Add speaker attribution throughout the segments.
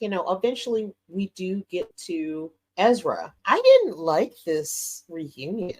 Speaker 1: eventually we do get to Ezra. I didn't like this reunion.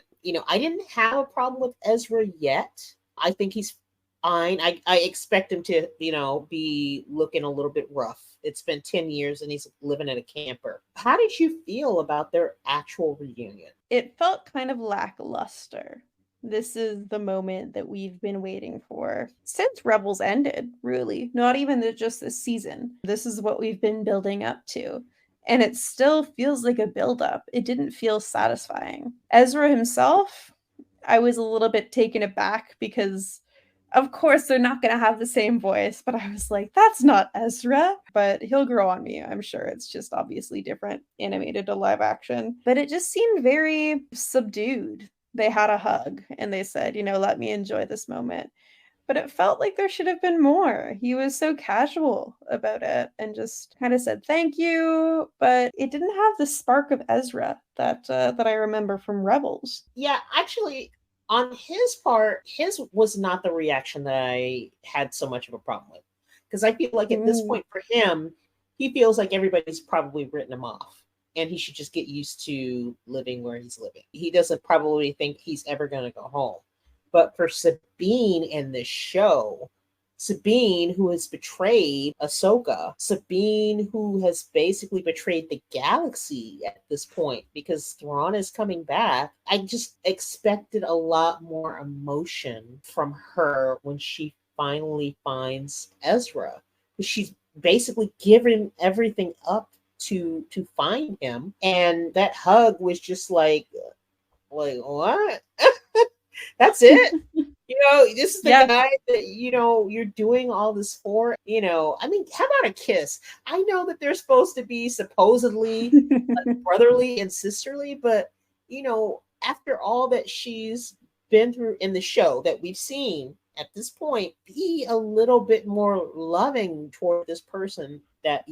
Speaker 1: I didn't have a problem with Ezra yet. I think he's fine. I expect him to, be looking a little bit rough. It's been 10 years and he's living in a camper. How did you feel about their actual reunion?
Speaker 2: It felt kind of lackluster. This is the moment that we've been waiting for since Rebels ended, really. Not even just this season. This is what we've been building up to. And it still feels like a buildup. It didn't feel satisfying. Ezra himself, I was a little bit taken aback because of course they're not going to have the same voice, but I was like, that's not Ezra. But he'll grow on me, I'm sure. It's just obviously different animated to live action. But it just seemed very subdued. They had a hug and they said, let me enjoy this moment. But it felt like there should have been more. He was so casual about it and just kind of said thank you, but it didn't have the spark of Ezra that I remember from Rebels.
Speaker 1: Yeah, actually, on his part, his was not the reaction that I had so much of a problem with. Because I feel like at this
Speaker 2: Mm.
Speaker 1: point for him, he feels like everybody's probably written him off and he should just get used to living where he's living. He doesn't probably think he's ever going to go home. But for Sabine in this show, Sabine, who has betrayed Ahsoka, Sabine, who has basically betrayed the galaxy at this point because Thrawn is coming back. I just expected a lot more emotion from her when she finally finds Ezra. She's basically given everything up to find him, and that hug was just like what? That's it? This is the
Speaker 2: Yeah.
Speaker 1: guy that, you're doing all this for. I mean, how about a kiss? I know that they're supposed to be supposedly brotherly and sisterly, but, after all that she's been through in the show that we've seen at this point, be a little bit more loving toward this person that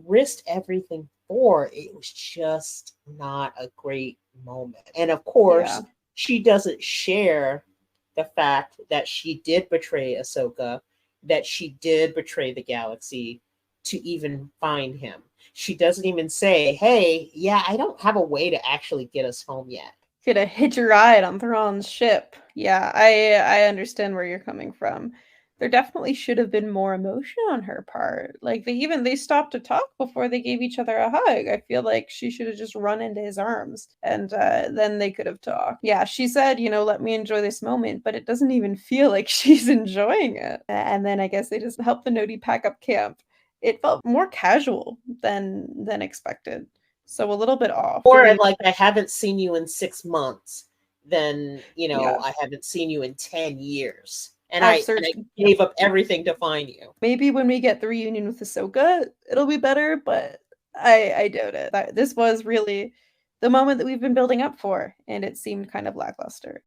Speaker 1: risked everything for. It was just not a great moment. And of course,
Speaker 2: Yeah.
Speaker 1: she doesn't share the fact that she did betray Ahsoka, that she did betray the galaxy to even find him. She doesn't even say, hey, yeah, I don't have a way to actually get us home yet.
Speaker 2: Could have hitch a ride on Thrawn's ship. Yeah, I understand where you're coming from. There definitely should have been more emotion on her part. Like they stopped to talk before they gave each other a hug. I feel like she should have just run into his arms and then they could have talked. Yeah, she said, let me enjoy this moment, but it doesn't even feel like she's enjoying it. And then I guess they just helped the Noti pack up camp. It felt more casual than expected. So a little bit off.
Speaker 1: Or like, I haven't seen you in 6 months, then,
Speaker 2: Yeah.
Speaker 1: I haven't seen you in 10 years. And
Speaker 2: I've
Speaker 1: I
Speaker 2: searched.
Speaker 1: gave up everything to find you.
Speaker 2: Maybe when we get the reunion with Ahsoka, it'll be better, but I doubt it. This was really the moment that we've been building up for, and it seemed kind of lackluster.